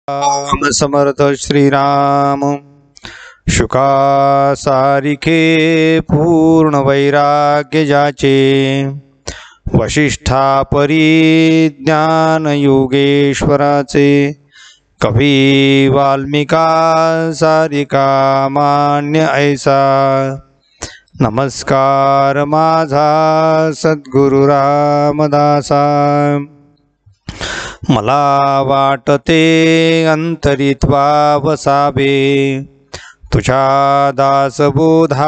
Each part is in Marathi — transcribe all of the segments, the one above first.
राम समर्थ श्रीराम शुका सारिखे पूर्ण वैराग्य जाचे वशिष्ठा परिज्ञान योगेश्वराचे कवी वाल्मिका सारिका मान्य ऐसा नमस्कार माझा सद्गुरु रामदासा मला वाटते अंतरित्वा वसावे तुझ्या दासबोधासित्वा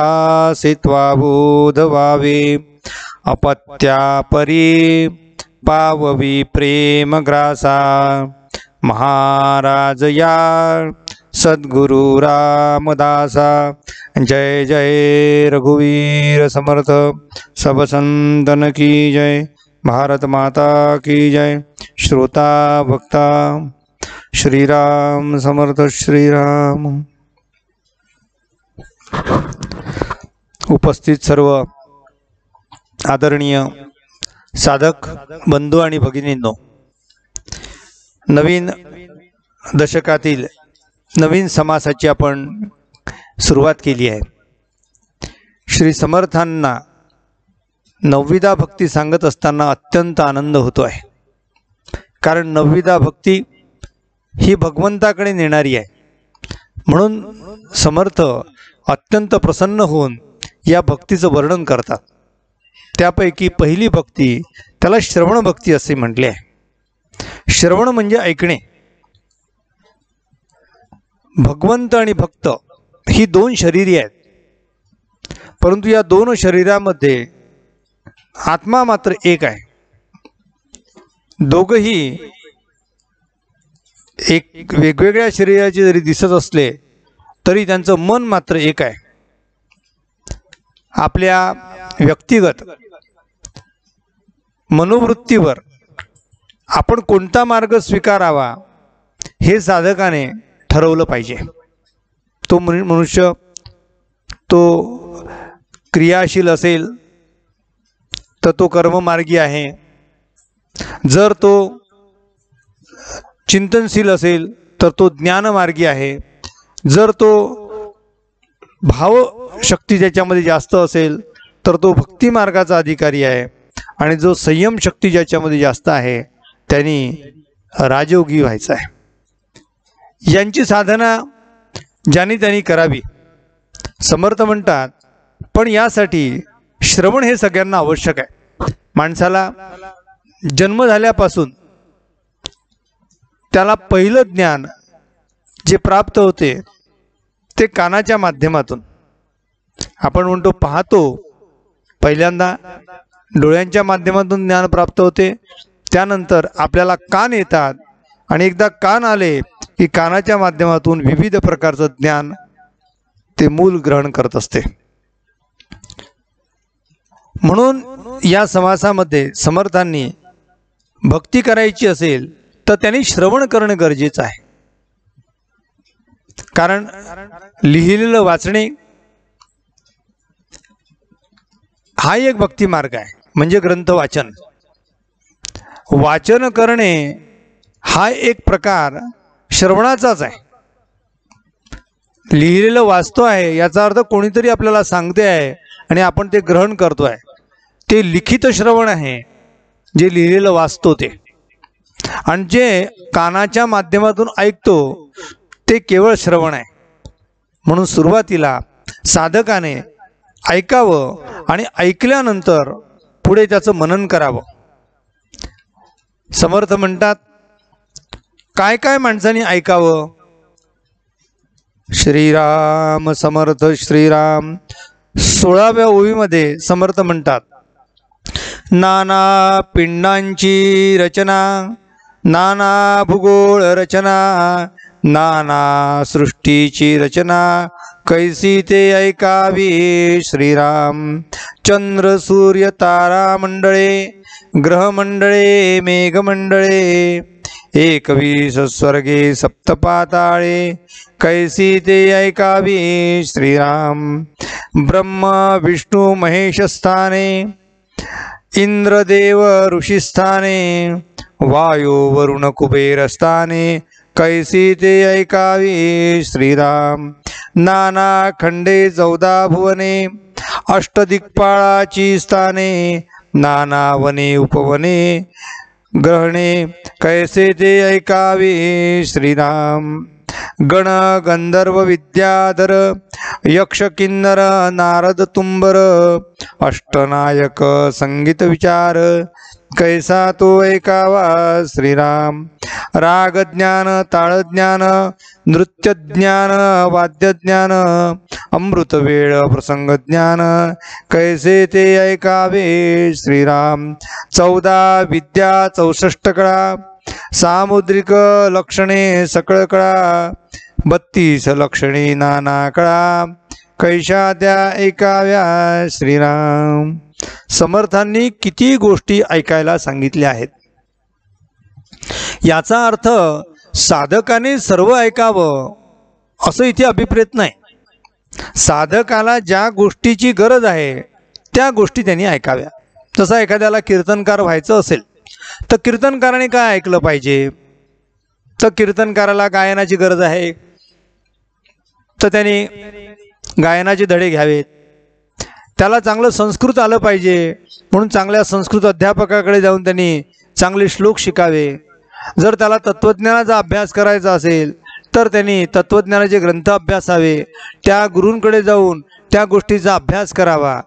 बोध व्हावे अपत्या परी पाववी प्रेम ग्रासा महाराज या सद्गुरु रामदासा जय जय रघुवीर समर्थ सब संतन की जय भारत माता की जय श्रोता भक्ता श्रीराम समर्थ श्रीराम। उपस्थित सर्व आदरणीय साधक बंधू आणि भगिनींनो, नवीन दशकातील नवीन समासाची आपण सुरुवात केली आहे। श्री समर्थांना नवविधा भक्ती सांगत असताना अत्यंत आनंद होतो आहे, कारण नवविधा भक्ती ही भगवंताकडे नेणारी आहे। म्हणून समर्थ अत्यंत प्रसन्न होऊन या भक्तीचं वर्णन करतात। त्यापैकी पहिली भक्ती त्याला श्रवण भक्ती असे म्हटले आहे। श्रवण म्हणजे ऐकणे। भगवंत आणि भक्त ही दोन शरीरे आहेत, परंतु या दोन शरीरामध्ये आत्मा मात्र एक आहे। दोघही एक वेगवेगळ्या शरीराचे जरी दिसत असले तरी त्यांचं मन मात्र एक आहे। आपल्या व्यक्तिगत मनोवृत्तीवर आपण कोणता मार्ग स्वीकारावा हे साधकाने ठरवलं पाहिजे। तो मनुष्य तो क्रियाशील असेल तर तो कर्ममार्गी आहे, जर तो चिंतनशील असेल तर तो ज्ञानमार्गी आहे, जर तो भाव शक्ती ज्याच्यामध्ये जास्त असेल तर तो भक्ती मार्गाचा अधिकारी आहे, आणि जो संयम शक्ती ज्याच्यामध्ये जास्त आहे त्यांनी राजयोगी व्हायचा आहे। यांची साधना ज्यांनी त्यांनी करावी। समर्थ म्हणतात, पण यासाठी श्रवण हे सगळ्यांना आवश्यक आहे। माणसाला जन्म झाल्यापासून त्याला पहिलं ज्ञान जे प्राप्त होते ते कानाच्या माध्यमातून। आपण म्हणतो पाहतो, पहिल्यांदा डोळ्यांच्या माध्यमातून ज्ञान प्राप्त होते, त्यानंतर आपल्याला कान येतात, आणि एकदा कान आले की कानाच्या माध्यमातून विविध प्रकारचं ज्ञान ते मूल ग्रहण करत असते। म्हणून या समासामध्ये समर्थांनी भक्ती करायची असेल तर त्यांनी श्रवण करणं गरजेचं आहे। कारण लिहिलेलं वाचणे हा एक भक्ती मार्ग आहे, म्हणजे ग्रंथ वाचन। वाचन करणे हा एक प्रकार श्रवणाचाच आहे। लिहिलेलं वाचतो आहे याचा अर्थ कोणीतरी आपल्याला सांगते आहे आणि आपण ते ग्रहण करतो आहे, ते लिखित श्रवण आहे। जे लिहिलेलं वाचतो ते, आणि जे कानाच्या माध्यमातून ऐकतो ते केवळ श्रवण आहे। म्हणून सुरुवातीला साधकाने ऐकावं आणि ऐकल्यानंतर पुढे त्याचं मनन करावं। समर्थ म्हणतात, काय काय माणसांनी ऐकावं? श्रीराम समर्थ श्रीराम 16व्या ओळीमध्ये समर्थ म्हणतात, नाना पिंडांची रचना, नाना भूगोळ रचना, नाना सृष्टीची रचना, कैसी ते ऐकावी श्रीराम। चंद्र सूर्य तारा मंडळे, ग्रहमंडळे मेघमंडळे, 21 स्वर्गे सप्तपाताळे, कैसी ते ऐकावी श्रीराम। ब्रह्म विष्णू महेश स्थाने, इंद्रदेव ऋषिस्थाने, वायू वरुण कुबेर स्थाने, कैसी ते ऐकावी श्रीराम। नाना खंडे 14 भुवने, अष्टदिक्पाळाची स्थाने, नाना वने उपवने ग्रहणे, कैसे ते ऐकावे श्रीराम। गण गंधर्व विद्याधर, यक्ष किन्नर नारद तुंबर, अष्टनायक संगीत विचार, कैसा तो ऐकावा श्रीराम। राग ज्ञान ताळ ज्ञान, नृत्य ज्ञान वाद्य ज्ञान, अमृत वेळ प्रसंग ज्ञान, कैसे ते ऐकावे श्रीराम। 14 विद्या 64 कळा, सामुद्रिक लक्षणे सकळ कळा, 32 लक्षणे नाना कळा, कैशा त्या ऐकाव्या श्रीराम। समर्थांनी किती गोष्टी ऐकायला सांगितल्या आहेत। याचा अर्थ साधकाने सर्व ऐकावं असं इथे अभिप्रेत नाही। साधकाला ज्या गोष्टीची गरज आहे त्या गोष्टी त्यांनी ऐकाव्या। जसा एखाद्याला कीर्तनकार व्हायचं असेल तर कीर्तनकाराने काय ऐकलं पाहिजे? तर कीर्तनकाराला गायनाची गरज आहे तर त्याने गायनाचे धडे घ्यावेत। त्याला चांगलं संस्कृत आलं पाहिजे म्हणून चांगल्या संस्कृत अध्यापकाकडे जाऊन त्यांनी चांगले श्लोक शिकावे। जर त्याला तत्त्वज्ञानाचा अभ्यास करायचा असेल तर त्यांनी तत्त्वज्ञानाचे ग्रंथ अभ्यासावे, त्या गुरूंकडे जाऊन त्या गोष्टीचा अभ्यास करावा।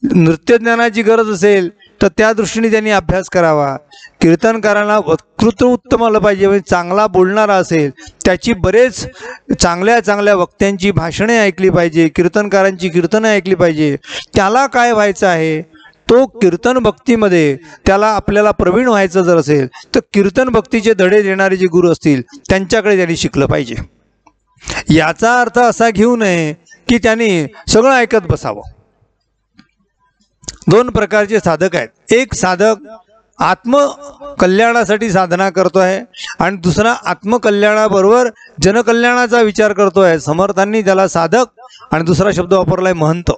नृत्यज्ञानाची गरज असेल तर त्या दृष्टीने त्यांनी अभ्यास करावा। कीर्तनकारांना वक्तृत्व उत्तम आलं पाहिजे, म्हणजे चांगला बोलणारा असेल त्याची बरेच चांगल्या चांगल्या वक्त्यांची भाषणे ऐकली पाहिजे, कीर्तनकारांची कीर्तनं ऐकली पाहिजे। त्याला काय व्हायचं आहे? तो कीर्तन भक्तीमध्ये त्याला आपल्याला प्रवीण व्हायचं जर असेल तर कीर्तन भक्तीचे धडे देणारे जे गुरु असतील त्यांच्याकडे त्यांनी शिकलं पाहिजे। याचा अर्थ असा घेऊ नये की त्यांनी सगळं ऐकत बसावं। 2 प्रकारचे साधक आहेत। एक साधक आत्मकल्याणासाठी साधना करतो आहे आणि दुसरा आत्मकल्याणाबरोबर जनकल्याणाचा विचार करतो आहे। समर्थांनी त्याला साधक आणि दुसरा शब्द वापरलाय महंत।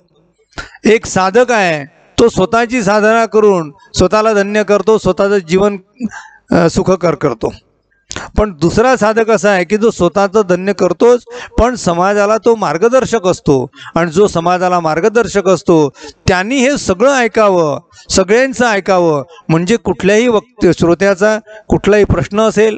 एक साधक आहे तो स्वतःची साधना करून स्वतःला धन्य करतो, स्वतःचं जीवन सुखकर करतो। पण दुसरा साधक असा आहे की जो स्वतःचं धन्य करतोच पण समाजाला तो मार्गदर्शक असतो, आणि जो समाजाला मार्गदर्शक असतो त्यांनी हे सगळं ऐकावं, सगळ्यांचं ऐकावं, म्हणजे कुठल्याही श्रोत्याचा कुठलाही प्रश्न असेल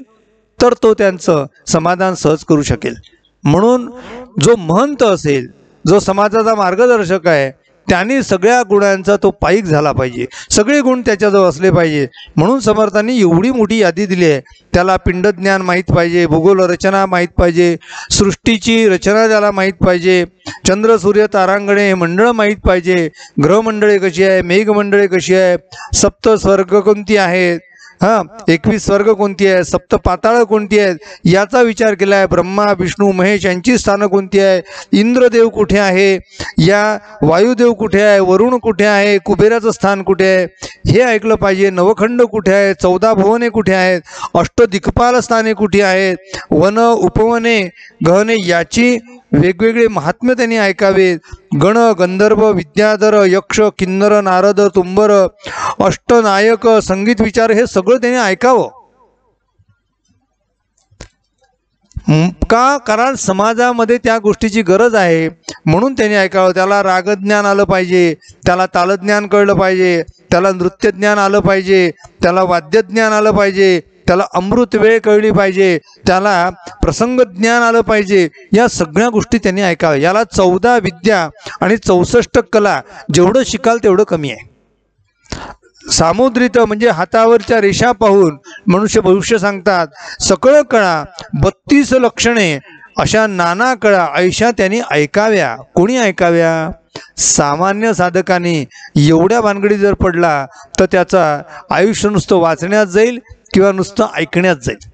तर तो त्यांचं समाधान सहज करू शकेल। म्हणून जो महंत असेल, जो समाजाचा मार्गदर्शक आहे, त्यांनी सगळ्या गुणांचा तो पाईक झाला पाहिजे, सगळे गुण त्याच्याजवळ असले पाहिजे। म्हणून समर्थांनी एवढी मोठी यादी दिली आहे। त्याला पिंडज्ञान माहीत पाहिजे, भूगोल रचना माहीत पाहिजे, सृष्टीची रचना त्याला माहीत पाहिजे, चंद्र सूर्य तारांगणे मंडळ माहीत पाहिजे, ग्रहमंडळे कशी आहे, मेघमंडळे कशी आहे, सप्त स्वर्ग कोणती आहेत, 21 स्वर्ग कोणती आहे, सप्त पाताळ कोणती आहेत याचा विचार केला आहे। ब्रह्मा विष्णू महेश यांची स्थानं कोणती आहे, इंद्रदेव कुठे आहे, या वायुदेव कुठे आहे, वरुण कुठे आहे, कुबेराचं स्थान कुठे आहे हे ऐकलं पाहिजे। नवखंड कुठे आहे, 14 भुवने कुठे आहेत, अष्टदिक्पाल स्थाने कुठे आहेत, वन उपवने गहने याची वेगवेगळे महात्म्य त्यांनी ऐकावेत। गण गंधर्व विद्याधर यक्ष किन्नर नारद तुंबर अष्टनायक संगीत विचार हे सगळं त्यांनी ऐकावं। का? कारण समाजामध्ये त्या गोष्टीची गरज आहे म्हणून त्यांनी ऐकावं। त्याला रागज्ञान आलं पाहिजे, त्याला तालज्ञान कळलं पाहिजे, त्याला नृत्यज्ञान आलं पाहिजे, त्याला वाद्यज्ञान आलं पाहिजे, त्याला अमृत वेळ कळली पाहिजे, त्याला प्रसंग ज्ञान आलं पाहिजे। या सगळ्या गोष्टी त्यांनी ऐकाव्या। याला 14 विद्या आणि 64 कला जेवढं शिकाल तेवढं कमी आहे। सामुद्रित म्हणजे हातावरच्या रेषा पाहून मनुष्य भविष्य सांगतात, सकळ कळा 32 लक्षणे अशा नाना कळा ऐशा त्यांनी ऐकाव्या। कोणी ऐकाव्या? सामान्य साधकाने एवढ्या भानगडी जर पडला तर त्याचा आयुष्य नुसतं वाचण्यात जाईल किंवा नुसतं ऐकण्यात जाईल।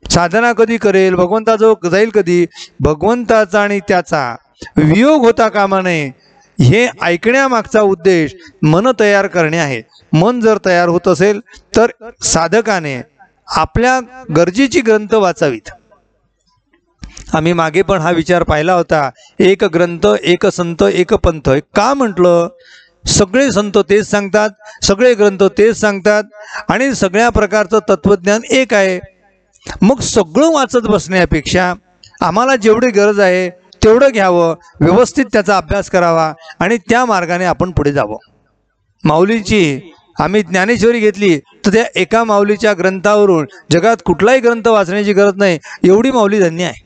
साधना कधी करेल, भगवंताजवळ जाईल कधी, भगवंताचा आणि त्याचा वियोग होता कामा नये। हे ऐकण्यामागचा उद्देश मन तयार करणे आहे। मन जर तयार होत असेल तर साधकाने आपल्या गरजेची ग्रंथ वाचावीत। आम्ही मागे पण हा विचार पाहिला होता, एक ग्रंथ एक संत एक पंथ। का म्हटलं? सगळे संत तेच सांगतात, सगळे ग्रंथ तेच सांगतात आणि सगळ्या प्रकारचं तत्वज्ञान एक आहे। मग सगळं वाचत बसण्यापेक्षा आम्हाला जेवढी गरज आहे तेवढं घ्यावं, व्यवस्थित त्याचा अभ्यास करावा आणि त्या मार्गाने आपण पुढे जावं. माऊलीची आम्ही ज्ञानेश्वरी घेतली तर त्या एका माऊलीच्या ग्रंथावरून जगात कुठलाही ग्रंथ वाचण्याची गरज नाही, एवढी माऊली धन्य आहे.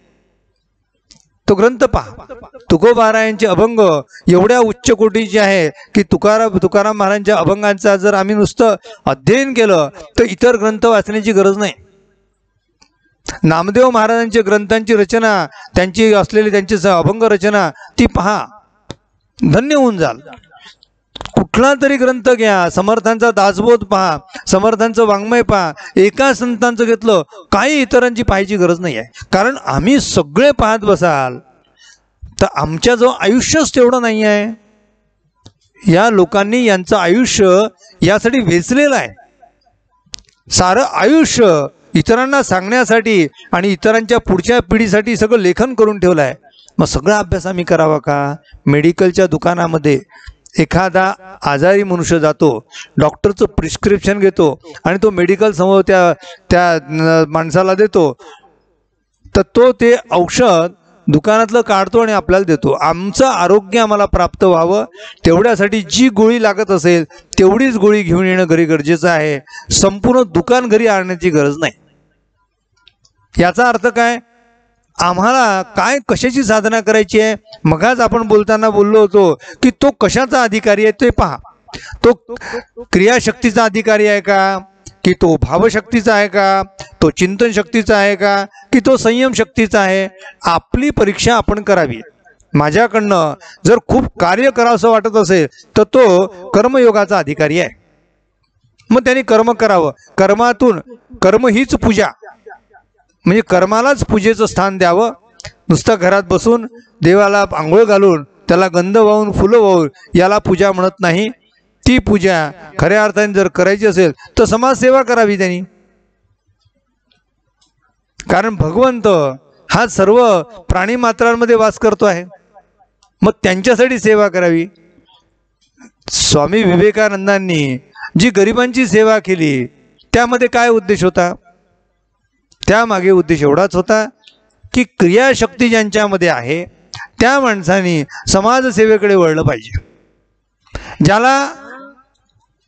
तो ग्रंथ पहा, तुकोबारायांचे अभंग एवढ्या उच्च कोटीचे आहे की तुकाराम महाराजांच्या अभंगांचा जर आम्ही नुसतं अध्ययन केलं तर इतर ग्रंथ वाचण्याची गरज नाही. नामदेव महाराजांच्या ग्रंथांची रचना, त्यांची असलेली त्यांची अभंग रचना ती पहा, धन्य होऊन जाल. कुठला तरी ग्रंथ घ्या, समर्थांचा दासबोध पहा, समर्थांचं वाङ्मय पहा, एका संतांचं घेतलं, काही इतरांची पाहायची गरज नाही आहे. कारण आम्ही सगळे पाहत बसाल तर आमच्याजवळ आयुष्यच तेवढं नाही आहे. या लोकांनी यांचं आयुष्य यासाठी वेचलेलं आहे. सारं आयुष्य इतरांना सांगण्यासाठी आणि इतरांच्या पुढच्या पिढीसाठी सगळं लेखन करून ठेवलं आहे. मग सगळा अभ्यास आम्ही करावा का? मेडिकलच्या दुकानामध्ये एखादा आजारी मनुष्य जातो, डॉक्टरचं प्रिस्क्रिप्शन घेतो आणि तो मेडिकल समोर त्या माणसाला देतो, तर तो ते औषध दुकानातलं काढतो आणि आपल्याला देतो. आमचं आरोग्य आम्हाला प्राप्त व्हावं तेवढ्यासाठी जी गोळी लागत असेल तेवढीच गोळी घेऊन येणं घरी गरजेचं आहे. संपूर्ण दुकान घरी आणण्याची गरज नाही. याचा अर्थ काय? आम्हाला काय कशाची साधना करायची आहे? मगाच आपण बोलताना बोललो होतो की तो कशाचा अधिकारी आहे ते पहा. तो क्रियाशक्तीचा अधिकारी आहे का, की तो भावशक्तीचा आहे का, तो चिंतन शक्तीचा आहे का, की तो संयम शक्तीचा आहे? आपली परीक्षा आपण करावी. माझ्याकडनं जर खूप कार्य करावंसं वाटत असेल तर तो कर्मयोगाचा अधिकारी आहे. मग त्यांनी कर्म करावं. कर्म हीच पूजा, म्हणजे कर्मालाच पूजेचं स्थान द्यावं. नुसतं घरात बसून देवाला आंघोळ घालून त्याला गंध वाहून फुलं वाहून याला पूजा म्हणत नाही. ती पूजा खऱ्या अर्थाने जर करायची असेल तर समाजसेवा करावी त्यांनी. कारण भगवंत हा सर्व प्राणी मात्रांमध्ये वास करतो आहे, मग त्यांच्यासाठी सेवा करावी. स्वामी विवेकानंदांनी जी गरिबांची सेवा केली त्यामध्ये काय उद्देश होता? त्यामागे उद्देश एवढाच होता की क्रियाशक्ती ज्यांच्यामध्ये आहे त्या माणसांनी समाजसेवेकडे वळलं पाहिजे. ज्याला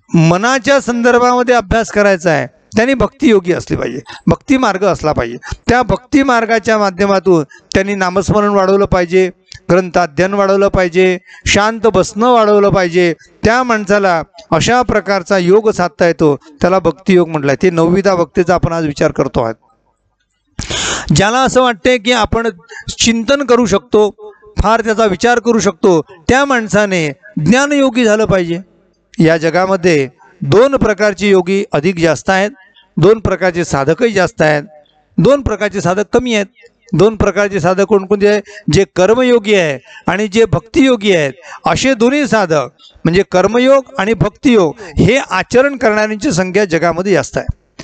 मनाच्या संदर्भामध्ये अभ्यास करायचा आहे त्यांनी भक्तियोगी असले पाहिजे, भक्ती मार्ग असला पाहिजे. त्या भक्ती मार्गाच्या माध्यमातून त्यांनी नामस्मरण वाढवलं पाहिजे, ग्रंथाध्ययन वाढवलं पाहिजे, शांत बसणं वाढवलं पाहिजे. त्या माणसाला अशा प्रकारचा योग साधता येतो, त्याला भक्तियोग म्हटलाय. ते 9वीदा भक्तीचा आपण आज विचार करतो आहोत. ज्याला असं वाटते की आपण चिंतन करू शकतो, फार त्याचा विचार करू शकतो, त्या माणसाने ज्ञानयोगी झालं पाहिजे. या जगामध्ये 2 प्रकारचे योगी अधिक जास्त आहेत, 2 प्रकारचे साधकही जास्त आहेत, 2 प्रकारचे साधक कमी आहेत. 2 प्रकारचे साधक कोणकोणते आहे? जे कर्मयोगी आहे आणि जे भक्तियोगी आहेत. असे दोन्ही साधक म्हणजे कर्मयोग आणि भक्तियोग हे आचरण करणाऱ्यांची संख्या जगामध्ये जास्त आहे.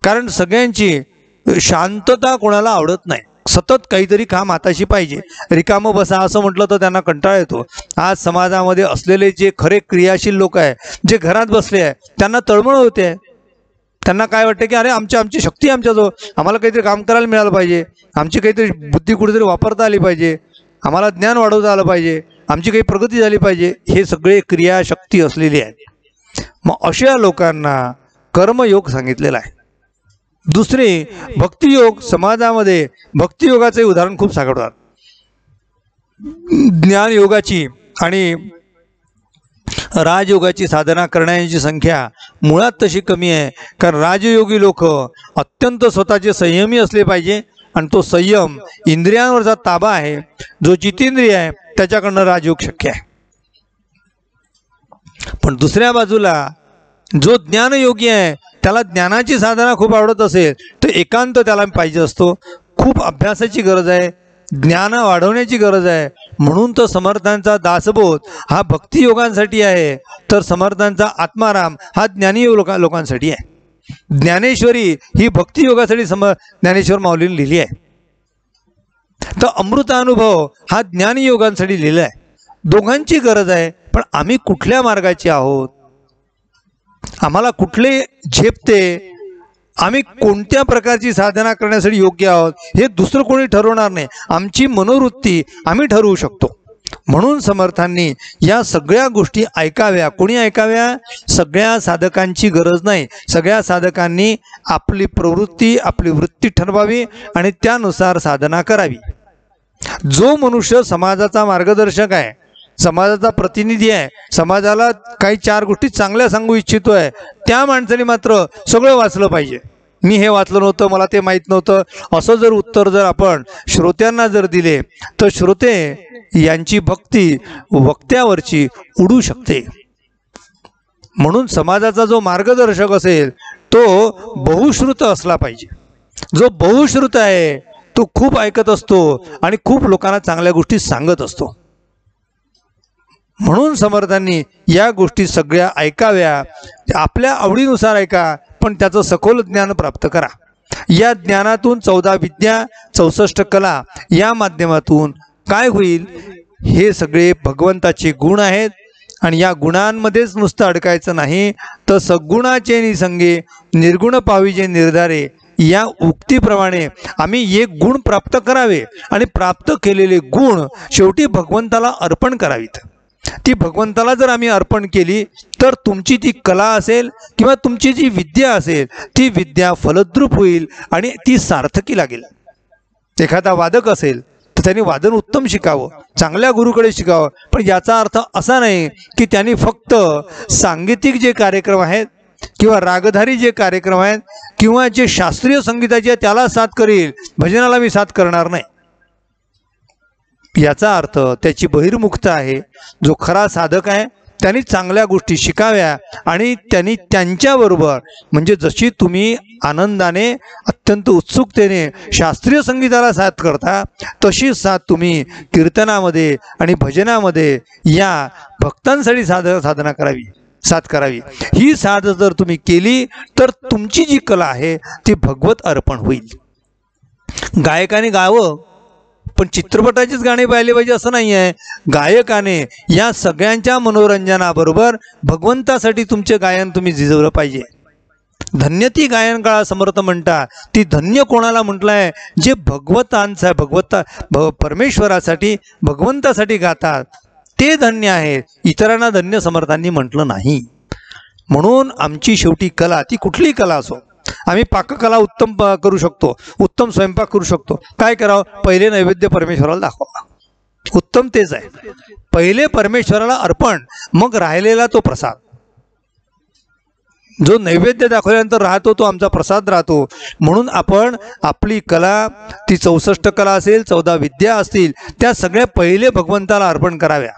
कारण सगळ्यांची शांतता कोणाला आवडत नाही, सतत काहीतरी काम हाताशी पाहिजे. रिकामं बसा असं म्हटलं तर त्यांना कंटाळा येतो. आज समाजामध्ये असलेले जे खरे क्रियाशील लोक आहे, जे घरात बसले आहे, त्यांना तळमळ होते. त्यांना काय वाटतं की अरे आमची शक्ती आमच्याजवळ, आम्हाला काहीतरी काम करायला मिळालं पाहिजे, आमची काहीतरी बुद्धी कुठेतरी वापरता आली पाहिजे, आम्हाला ज्ञान वाढवता आलं पाहिजे, आमची काही प्रगती झाली पाहिजे. हे सगळे क्रियाशक्ती असलेली आहेत. मग अशा लोकांना कर्मयोग सांगितलेला आहे. दुसरे भक्तियोग. समाजामध्ये भक्तियोगाचे उदाहरण खूप सापडतात. ज्ञानयोगाची आणि राजयोगाची साधना करण्याची संख्या मुळात तशी कमी आहे. कारण राजयोगी लोक अत्यंत स्वतःचे संयमी असले पाहिजे आणि तो संयम इंद्रियांवरचा ताबा आहे. जो जितेंद्रिय आहे त्याच्याकडनं राजयोग शक्य आहे. पण दुसऱ्या बाजूला जो ज्ञानयोगी आहे त्याला ज्ञानाची साधना खूप आवडत असेल तर एकांत त्याला पाहिजे असतो. खूप अभ्यासाची गरज आहे, ज्ञान वाढवण्याची गरज आहे. म्हणून तर समर्थांचा दासबोध हा भक्तियोगांसाठी आहे, तर समर्थांचा आत्माराम हा ज्ञानीयोग लोकांसाठी आहे. ज्ञानेश्वरी ही भक्तियोगासाठी ज्ञानेश्वर माऊलीने लिहिली आहे. तर अमृतानुभव हा ज्ञानयोगांसाठी लिहिला आहे. दोघांची गरज आहे. पण आम्ही कुठल्या मार्गाचे आहोत, आम्हाला कुठले झेपते, आम्ही कोणत्या प्रकारची साधना करण्यासाठी योग्य आहोत हे दुसरं कोणी ठरवणार नाही. आमची मनोवृत्ती आम्ही ठरवू शकतो. म्हणून समर्थांनी या सगळ्या गोष्टी ऐकाव्या. कोणी ऐकाव्या? सगळ्या साधकांची गरज नाही. सगळ्या साधकांनी आपली प्रवृत्ती आपली वृत्ती ठरवावी आणि त्यानुसार साधना करावी. जो मनुष्य समाजाचा मार्गदर्शक आहे, समाजाचा प्रतिनिधी आहे, समाजाला काही चार गोष्टी चांगल्या सांगू इच्छितोय, त्या माणसाने मात्र सगळं वाचलं पाहिजे. मी हे वाचलं नव्हतं, मला ते माहीत नव्हतं, असं जर उत्तर जर आपण श्रोत्यांना जर दिले तर श्रोते यांची भक्ती वक्त्यावरची उडू शकते. म्हणून समाजाचा जो मार्गदर्शक असेल तो बहुश्रुत असला पाहिजे. जो बहुश्रुत आहे तो खूप ऐकत असतो आणि खूप लोकांना चांगल्या गोष्टी सांगत असतो. म्हणून समर्थांनी या गोष्टी सगळ्या ऐकाव्या. आपल्या आवडीनुसार ऐका, पण त्याचं सखोल ज्ञान प्राप्त करा. या ज्ञानातून 14 विद्या 64 कला या माध्यमातून काय होईल? हे सगळे भगवंताचे गुण आहेत आणि या गुणांमध्येच नुसतं अडकायचं नाही, तर सद्गुणाचे निसंगे निर्गुण पाविजे निर्धारे या उक्तीप्रमाणे आम्ही एक गुण प्राप्त करावे आणि प्राप्त केलेले गुण शेवटी भगवंताला अर्पण करावीत. ती भगवंताला जर आम्ही अर्पण केली तर तुमची ती कला असेल किंवा तुमची जी विद्या असेल ती विद्या फलद्रूप होईल आणि ती सार्थकी लागेल. एखादा वादक असेल तर त्यांनी वादन उत्तम शिकावं, चांगल्या गुरुकडे शिकावं, पण याचा अर्थ असा नाही की त्यांनी फक्त सांगीतिक जे कार्यक्रम आहेत किंवा रागधारी जे कार्यक्रम आहेत किंवा जे शास्त्रीय संगीताचे त्याला साथ करेल, भजनाला मी साथ करणार नाही. याचा अर्थ त्याची बहिर्मुखता आहे. जो खरा साधक आहे त्यांनी चांगल्या गोष्टी शिकाव्या आणि त्यांनी त्यांच्याबरोबर, म्हणजे जशी तुम्ही आनंदाने अत्यंत उत्सुकतेने शास्त्रीय संगीताला साथ करता तशी साथ तुम्ही कीर्तनामध्ये आणि भजनामध्ये या भक्तांसाठी साधना करावी, साथ करावी. ही साथ जर तुम्ही केली तर तुमची जी कला आहे ती भगवत अर्पण होईल. गायकाने गावं पण चित्रपटाचीच गाणी पाहिली पाहिजे असं नाही आहे. गायकाने या सगळ्यांच्या मनोरंजनाबरोबर भगवंतासाठी तुमचे गायन तुम्ही झिजवलं पाहिजे. धन्य ती गायन काळा समर्थ म्हणता. ती धन्य कोणाला म्हटलंय? जे परमेश्वरासाठी भगवंतासाठी गातात ते धन्य आहेत. इतरांना धन्य समर्थांनी म्हटलं नाही. म्हणून आमची शेवटी कला, ती कुठलीही कला असो, आम्ही पाककला उत्तम करू शकतो, उत्तम स्वयंपाक करू शकतो. काय करावं? पहिले नैवेद्य परमेश्वराला दाखवा. उत्तम तेच आहे. पहिले परमेश्वराला अर्पण, मग राहिलेला तो प्रसाद. जो नैवेद्य दाखवल्यानंतर राहतो तो आमचा प्रसाद राहतो. म्हणून आपण आपली कला, ती 64 कला असेल, 14 विद्या असतील, त्या सगळ्या पहिले भगवंताला अर्पण कराव्या.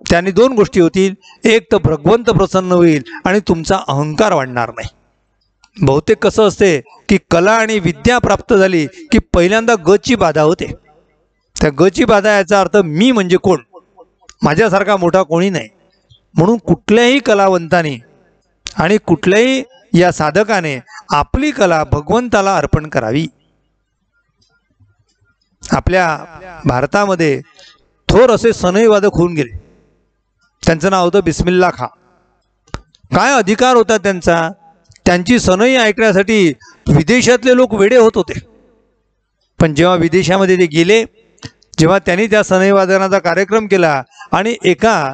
त्याने दोन गोष्टी होतील. एक तर भगवंत प्रसन्न होईल आणि तुमचा अहंकार वाढणार नाही. बहुतेक कसं असते की कला आणि विद्या प्राप्त झाली की पहिल्यांदा गची बाधा होते. त्या गची बाधा याचा अर्थ मी म्हणजे कोण, माझ्यासारखा मोठा कोणी नाही. म्हणून कुठल्याही कलावंताने आणि कुठल्याही या साधकाने आपली कला भगवंताला अर्पण करावी. आपल्या भारतामध्ये थोर असे सनई वादक होऊन गेले. त्यांचं नाव होतं बिस्मिल्ला खां. काय अधिकार होता त्यांचा? त्यांची सनई ऐकण्यासाठी विदेशातले लोक वेडे होत होते. पण जेव्हा विदेशामध्ये ते गेले, जेव्हा त्यांनी त्या सनई वादनाचा कार्यक्रम केला आणि एका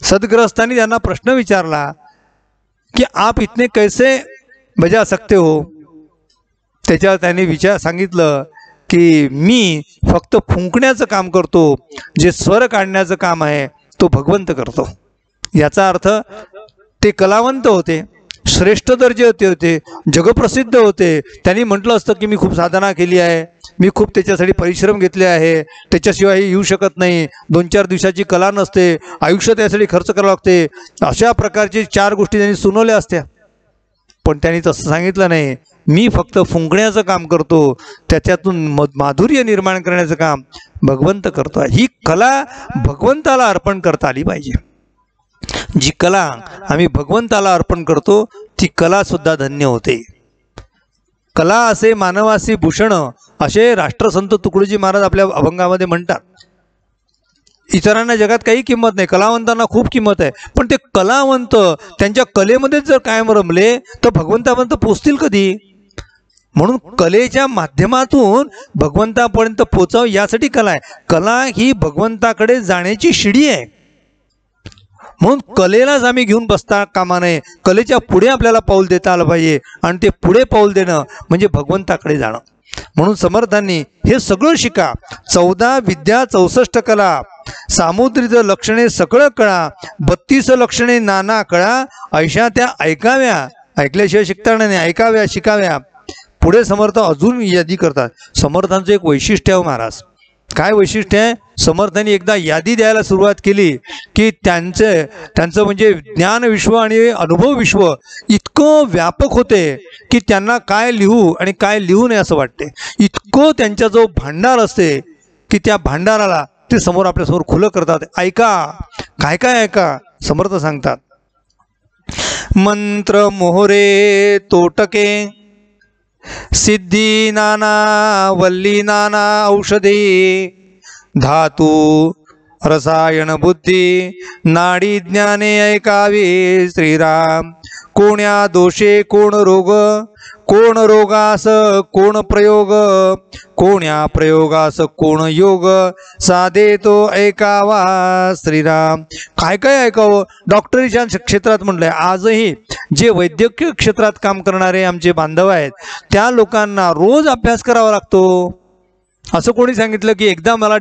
सदग्रस्तांनी त्यांना प्रश्न विचारला की आप इतने कैसे बजा सकते हो, त्याच्यावर त्यांनी सांगितलं की मी फक्त फुंकण्याचं काम करतो, जे स्वर काढण्याचं काम आहे तो भगवंत करतो. याचा अर्थ ते कलावंत होते, श्रेष्ठ दर्जे होते, जगप्रसिद्ध होते. त्यांनी म्हटलं असतं की मी खूप साधना केली आहे, मी खूप त्याच्यासाठी परिश्रम घेतले आहे, त्याच्याशिवाय येऊ शकत नाही, 2-4 दिवसाची कला नसते, आयुष्य त्यासाठी खर्च करावं लागते, अशा प्रकारची 4 गोष्टी त्यांनी सुनवल्या असत्या. पण त्यांनी तसं सांगितलं नाही. मी फक्त फुंकण्याचं काम करतो, त्याच्यातून माधुर्य निर्माण करण्याचं काम भगवंत करतो. ही कला भगवंताला अर्पण करता आली पाहिजे. जी कला आम्ही भगवंताला अर्पण करतो ती कला सुद्धा धन्य होते. कला असे मानवासी भूषण, असे राष्ट्रसंत तुकडोजी महाराज आपल्या अभंगामध्ये म्हणतात. इतरांना जगात काही किंमत नाही, कलावंतांना खूप किंमत आहे, पण ते कलावंत त्यांच्या कलेमध्येच जर कायम रमले तर भगवंतापर्यंत पोचतील कधी? म्हणून कलेच्या माध्यमातून भगवंतापर्यंत पोचावं यासाठी कला आहे. कला ही भगवंताकडे जाण्याची शिडी आहे. म्हणून कलेलाच आम्ही घेऊन बसता कामा नये. कलेच्या पुढे आपल्याला पाऊल देता आलं पाहिजे आणि ते पुढे पाऊल देणं म्हणजे भगवंताकडे जाणं. म्हणून समर्थांनी हे सगळं शिका. 14 विद्या 64 कला, सामुद्रित लक्षणे सकळ कळा, 32 लक्षणे नाना कळा, ऐशा त्या ऐकाव्या, ऐकल्याशिवाय शिकता नाही, ऐकाव्या शिकाव्या. पुढे समर्थ अजून यादी करतात. समर्थांचं एक वैशिष्ट्य आहे महाराज. काय वैशिष्ट्य आहे? समर्थांनी एकदा यादी द्यायला सुरुवात केली की त्यांचं म्हणजे ज्ञान विश्व आणि अनुभव विश्व इतकं व्यापक होते की त्यांना काय लिहू आणि काय लिहू नये असं वाटते. इतकं त्यांचा जो भांडार असते की त्या भांडाराला ते समोर आपल्यासमोर खुलं करतात. ऐका, काय काय ऐका. समर्थ सांगतात, मंत्र मोहरे तोटके, सिद्धी नाना वल्ली नाना औषधी, धातू रसायन बुद्धी नाडी ज्ञाने ऐकावे श्रीराम. कोण्या दोषे कोण रोग, कोण रोगास कोण प्रयोग, कोण्या प्रयोगास कोण योग, साधे तो ऐकावा श्रीराम. काय काय ऐकावं? डॉक्टरीच्या क्षेत्रात म्हटलंय. आजही जे वैद्यकीय क्षेत्रात काम करणारे आमचे बांधव आहेत त्या लोकांना रोज अभ्यास करावा लागतो. असं कोणी सांगितलं की एकदा मला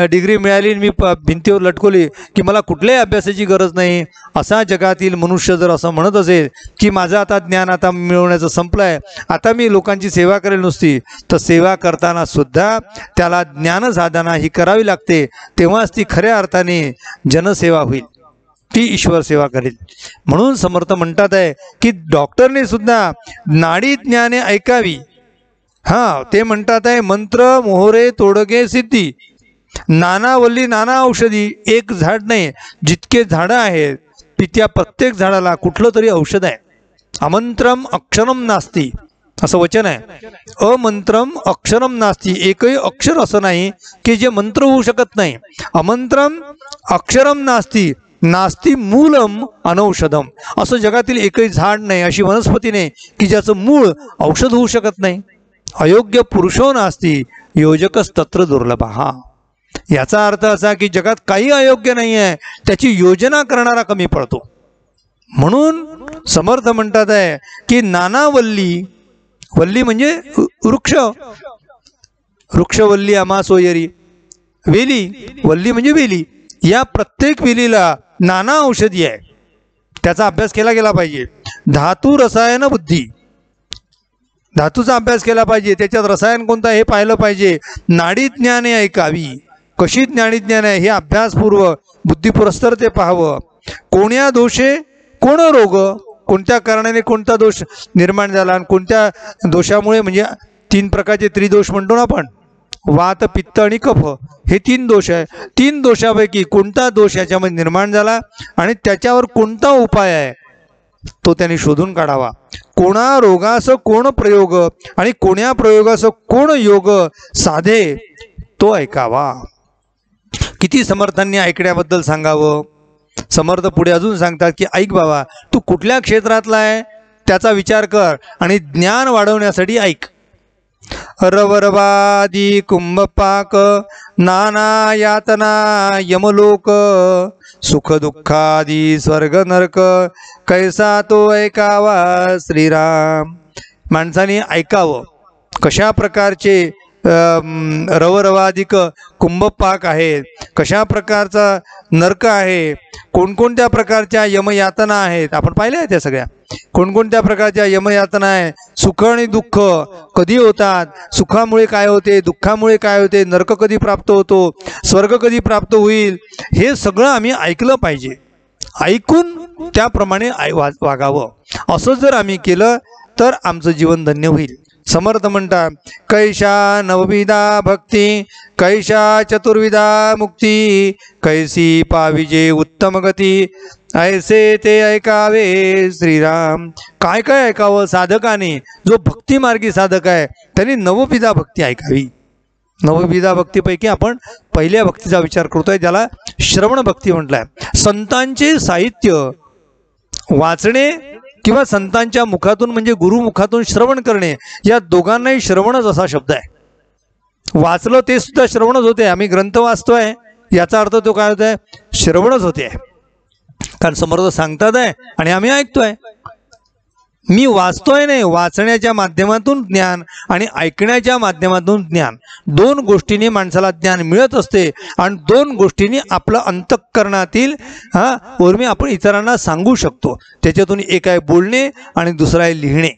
डिग्री मिळाली मी भिंतीवर लटकवली की मला कुठल्याही अभ्यासाची गरज नाही? असा जगातील मनुष्य जर असं म्हणत असेल की माझं आता ज्ञान आता मिळवण्याचं संपलं आहे, आता मी लोकांची सेवा करेल नुसती, तर सेवा करताना सुद्धा त्याला ज्ञानसाधना ही करावी लागते. तेव्हाच ती खऱ्या अर्थाने जनसेवा होईल, ती ईश्वर सेवा करेल. म्हणून समर्थ म्हणतात आहे की डॉक्टरने सुद्धा नाडी ज्ञाने ऐकावी. हां, ते म्हणतात आहे मंत्र मोहरे तोडगे सिद्धी, नाना वल्ली नाना औषधी. एक झाड नाही, जितके झाडं आहेत त्या प्रत्येक झाडाला कुठलं तरी औषध आहे. अमंत्रम अक्षरम नास्ती असं वचन आहे. अमंत्रम अक्षरम नास्ती, एकही अक्षर असं नाही की जे मंत्र होऊ शकत नाही. अमंत्रम अक्षरम नास्ती, नास्ती मूलम अनौषधम. असं जगातील एकही झाड नाही, अशी वनस्पती नाही की ज्याचं मूळ औषध होऊ शकत नाही. अयोग्य पुरुषो नास्ती योजकच तत्र दुर्लभः. याचा अर्थ असा की जगात काही अयोग्य नाही आहे, त्याची योजना करणारा कमी पडतो. म्हणून समर्थ म्हणतात आहे की नाना वल्ली, वल्ली म्हणजे वृक्ष, वृक्षवल्ली आम्हा सोयरी, वेली, वल्ली म्हणजे वेली. या प्रत्येक वेलीला नाना औषधी आहे, त्याचा अभ्यास केला गेला पाहिजे. धातू रसायन बुद्धी, धातूचा अभ्यास केला पाहिजे, त्याच्यात रसायन कोणतं हे पाहिलं पाहिजे. नाडी ज्ञाने ऐकावी, कशी ज्ञानी ज्ञान आहे हे अभ्यासपूर्व बुद्धिपुरस्तर ते पाहावं. कोण्या दोषे कोण रोग, कोणत्या कारणाने कोणता दोष निर्माण झाला आणि कोणत्या दोषामुळे, म्हणजे 3 प्रकारचे त्रिदोष म्हणतो ना आपण, वात पित्त आणि कफ, हे 3 दोष आहे. 3 दोषापैकी कोणता दोष याच्यामध्ये निर्माण झाला आणि त्याच्यावर कोणता उपाय आहे तो त्यांनी शोधून काढावा. कोणा रोगास कोण प्रयोग आणि कोण्या प्रयोगास कोण योग, साधे तो ऐकावा. किती समर्थांनी ऐकण्याबद्दल सांगावं. समर्थ पुढे अजून सांगतात की ऐक बाबा, तू कुठल्या क्षेत्रातला आहे त्याचा विचार कर आणि ज्ञान वाढवण्यासाठी ऐक. रवरवादी कुंभपाक, नाना यातना यमलोक, सुख दुःखादी स्वर्ग नरक, कैसा तो ऐकावा श्रीराम. माणसाने ऐकावं. कशा प्रकारचे रवरवादिक कुंभपाक आहेत, कशा प्रकारचा नरक आहे, कोणकोणत्या प्रकारच्या यमयातना आहेत, आपण पाहिल्या आहेत त्या सगळ्या. कोणकोणत्या प्रकारच्या यमयातना आहे, सुख आणि दुःख कधी होतात, सुखामुळे काय होते, दुःखामुळे काय होते, नरक कधी प्राप्त होतो, स्वर्ग कधी प्राप्त होईल, हे सगळं आम्ही ऐकलं पाहिजे. ऐकून त्याप्रमाणे वागावं. असं जर आम्ही केलं तर आमचं जीवन धन्य होईल. समर्थ म्हणतात, कैशा नवविधा भक्ती, कैशा चतुर्विधा मुक्ती, कैसी पाविजे उत्तम गती, ऐसे ते ऐकावे श्रीराम. काय काय ऐकावं? साधकाने, जो भक्तिमार्गी साधक आहे त्यांनी नवविधा भक्ती ऐकावी. नवविधा भक्तीपैकी आपण पहिल्या भक्तीचा विचार करतोय, ज्याला श्रवण भक्ती म्हटलंय. संतांचे साहित्य वाचणे किंवा संतांच्या मुखातून म्हणजे गुरुमुखातून श्रवण करणे, या दोघांनाही श्रवणच असा शब्द आहे. वाचलं ते सुद्धा श्रवणच होते. आम्ही ग्रंथ वाचतोय याचा अर्थ तो काय होतोय, श्रवणच होते. कारण समर्थ सांगतात आहे आणि आम्ही ऐकतोय. मी वाचतोय नाही, वाचण्याच्या माध्यमातून ज्ञान आणि ऐकण्याच्या माध्यमातून ज्ञान, दोन गोष्टींनी माणसाला ज्ञान मिळत असते. आणि दोन गोष्टींनी आपलं अंतःकरणातील उर्मी आपण इतरांना सांगू शकतो. त्याच्यातून एक आहे बोलणे आणि दुसरा आहे लिहिणे.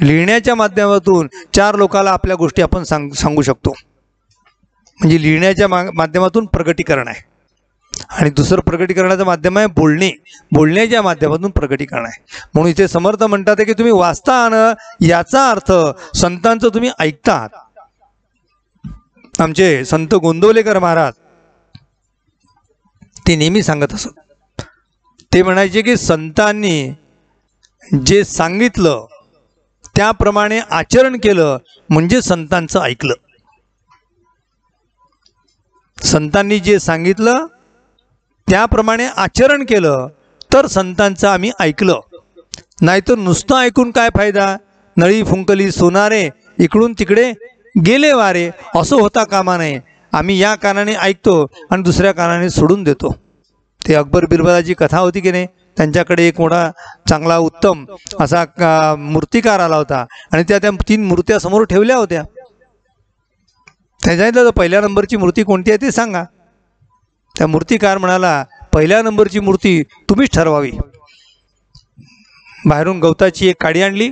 लिहिण्याच्या माध्यमातून चार लोकांना आपल्या गोष्टी आपण सांगू शकतो, म्हणजे लिहिण्याच्या माध्यमातून प्रगटीकरण आहे. आणि दुसरं प्रगटीकरणाचं माध्यम आहे बोलणे, बोलण्याच्या माध्यमातून प्रगटीकरण आहे. म्हणून इथे समर्थ म्हणतात की तुम्ही वाचता आहात, याचा अर्थ संतांचं तुम्ही ऐकता आहात. आमचे संत गोंदवलेकर महाराज ते नेहमी सांगत असत. ते म्हणायचे की संतांनी जे सांगितलं त्याप्रमाणे आचरण केलं म्हणजे संतांचं ऐकलं. संतांनी जे सांगितलं त्याप्रमाणे आचरण केलं तर संतांचं आम्ही ऐकलं. नाहीतर नुसतं ऐकून काय फायदा, नळी फुंकली सोनारे इकडून तिकडे गेले वारे, असं होता कामा नये. आम्ही या कानाने ऐकतो आणि दुसऱ्या कानाने सोडून देतो. ते अकबर बिरबलाची कथा होती की नाही, त्यांच्याकडे एक मोठा चांगला उत्तम असा मूर्तिकार आला होता आणि त्या 3 मूर्त्या समोर ठेवल्या होत्या. त्याच्यानंतर पहिल्या नंबरची मूर्ती कोणती आहे ते सांगा. त्या मूर्तिकार म्हणाला, पहिल्या नंबरची मूर्ती तुम्हीच ठरवावी. बाहेरून गवताची एक काडी आणली,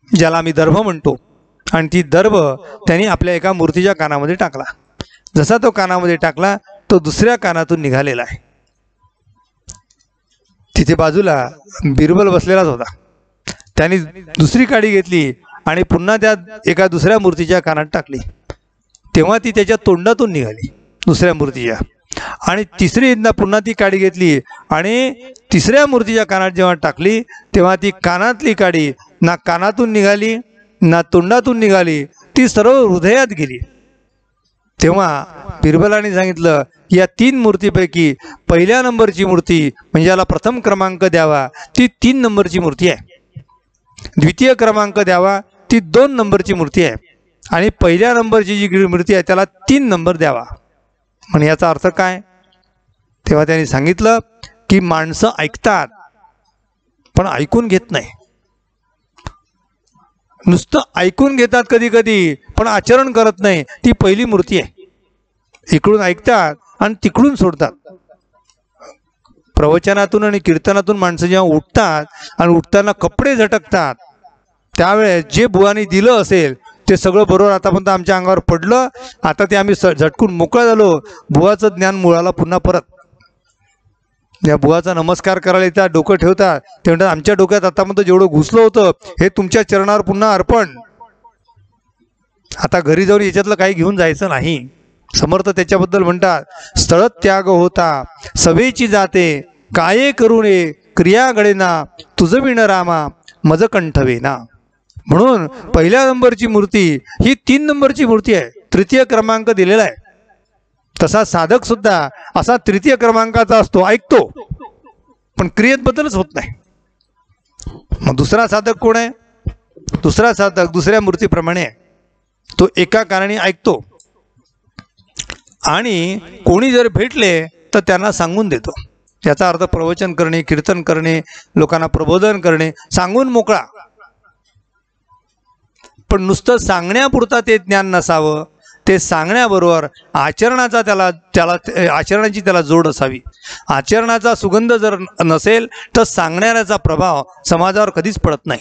ज्याला आम्ही दर्भ म्हणतो, आणि ती दर्भ त्यांनी आपल्या एका मूर्तीच्या कानामध्ये टाकला. जसा तो कानामध्ये टाकला तो दुसऱ्या कानातून निघालेला आहे. तिथे बाजूला बिरबल बसलेलाच होता. त्यांनी दुसरी काडी घेतली आणि पुन्हा त्या एका दुसऱ्या मूर्तीच्या कानात टाकली. तेव्हा ती त्याच्या तोंडातून निघाली दुसऱ्या मूर्तीच्या. आणि तिसरीदा पुन्हा ती काडी घेतली आणि तिसऱ्या मूर्तीच्या कानात जेव्हा टाकली तेव्हा ती कानातली काडी ना कानातून निघाली ना तोंडातून निघाली, ती सर्व हृदयात गेली. तेव्हा बिरबलाने सांगितलं, या 3 मूर्तीपैकी पहिल्या नंबरची मूर्ती म्हणजे याला प्रथम क्रमांक द्यावा ती 3 नंबरची मूर्ती आहे. द्वितीय क्रमांक द्यावा ती 2 नंबरची मूर्ती आहे. आणि पहिल्या नंबरची जी मूर्ती आहे त्याला 3 नंबर द्यावा. म्हणजे याचा अर्थ काय? तेव्हा त्यांनी सांगितलं की माणसं ऐकतात पण ऐकून घेत नाही. नुसतं ऐकून घेतात कधी कधी पण आचरण करत नाही, ती पहिली मूर्ती आहे. इकडून ऐकतात आणि तिकडून सोडतात. प्रवचनातून आणि कीर्तनातून माणसं जेव्हा उठतात आणि उठताना कपडे झटकतात त्यावेळेस जे बुवानी दिलं असेल ते सगळं बरोबर आतापर्यंत आमच्या अंगावर पडलं, आता ते आम्ही झटकून मोकळं झालो. बुवाचं ज्ञान मुळाला पुन्हा परत. या बुवाचा नमस्कार करायला येतात, डोकं ठेवतात, ते म्हणतात आमच्या डोक्यात आतापर्यंत जेवढं घुसलं होतं हे तुमच्या चरणावर पुन्हा अर्पण. आता घरी जाऊन याच्यातलं काही घेऊन जायचं नाही. समर्थ त्याच्याबद्दल म्हणतात, स्थळ त्याग होता सवेची जाते, काये करुणे क्रिया घडेना, तुझ विण रामा मज कंठवेना. म्हणून पहिल्या नंबरची मूर्ती ही 3 नंबरची मूर्ती आहे, तृतीय क्रमांक दिलेला आहे. तसा साधक सुद्धा असा तृतीय क्रमांकाचा असतो, ऐकतो पण क्रियेत बदलच होत नाही. मग दुसरा साधक कोण आहे? दुसरा साधक दुसऱ्या मूर्तीप्रमाणे आहे. तो एका कानाने ऐकतो आणि कोणी जर भेटले तर त्यांना सांगून देतो. याचा अर्थ प्रवचन करणे, कीर्तन करणे, लोकांना प्रबोधन करणे, सांगून मोकळा. पण नुसतं सांगण्यापुरता ते ज्ञान नसावं, ते सांगण्याबरोबर आचरणाचा आचरणाची त्याला जोड असावी. आचरणाचा सुगंध जर नसेल तर सांगणाऱ्याचा प्रभाव समाजावर कधीच पडत नाही.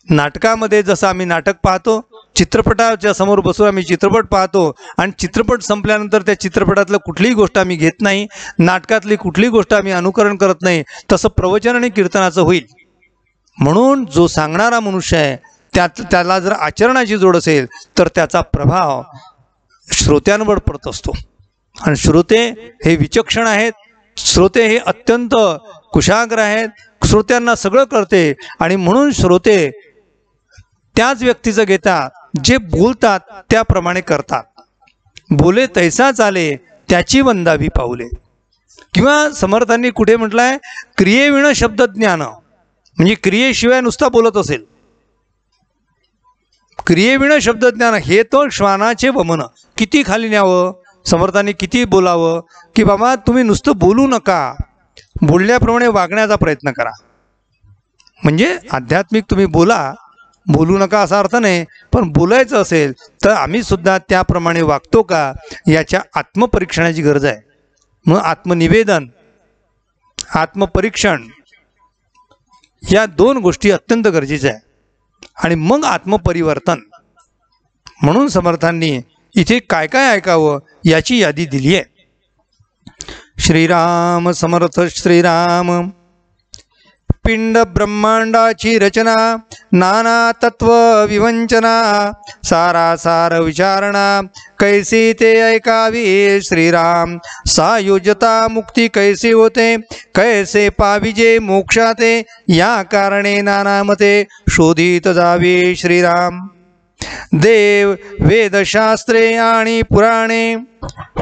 नाटकामध्ये जसं आम्ही नाटक पाहतो, चित्रपटाच्या समोर बसून आम्ही चित्रपट पाहतो आणि चित्रपट संपल्यानंतर त्या चित्रपटातलं कुठलीही गोष्ट आम्ही घेत नाही, नाटकातली कुठलीही गोष्ट आम्ही अनुकरण करत नाही, तसं प्रवचन आणि कीर्तनाचं होईल. म्हणून जो सांगणारा मनुष्य आहे त्याला जर आचरणाची जोड असेल तर त्याचा प्रभाव श्रोत्यांवर पडत असतो. आणि श्रोते हे विचक्षण आहेत, श्रोते हे अत्यंत कुशाग्र आहेत, श्रोत्यांना सगळं कळते. आणि म्हणून श्रोते त्याच व्यक्तीचं घेतात जे बोलतात त्याप्रमाणे करतात. बोले तैसा चाले त्याची वंदावी पाऊले. किंवा समर्थांनी कुठे म्हटलंय, क्रियेविण शब्द ज्ञान, म्हणजे क्रियेशिवाय नुसता बोलत असेल. क्रियेविण शब्द ज्ञान हे तो श्वानाचे वमन. किती खाली न्यावं, समर्थांनी किती बोलावं, की बाबा तुम्ही नुसतं बोलू नका, बोलल्याप्रमाणे वागण्याचा प्रयत्न करा. म्हणजे आध्यात्मिक तुम्ही बोला, बोलू नका असा अर्थ नाही, पण बोलायचं असेल तर आम्ही सुद्धा त्याप्रमाणे वागतो का याच्या आत्मपरीक्षणाची गरज आहे. मग आत्मनिवेदन, आत्मपरीक्षण या दोन गोष्टी अत्यंत गरजेच्या आहे. आणि मग आत्मपरिवर्तन. म्हणून समर्थांनी इथे काय काय ऐकावं याची यादी दिली आहे. श्रीराम समर्थ श्रीराम. पिंड ब्रह्मांडाची रचना, नाना तत्व विवंचना, सारासार विचारणा, कैसी ते ऐकावी श्रीराम. सायुज्यता मुक्ती कैसी होते, कैसे पाविजे मोक्षाते, या कारणे नाना मते शोधित जावे श्रीराम. देव वेदशास्त्रे आणि पुराणे,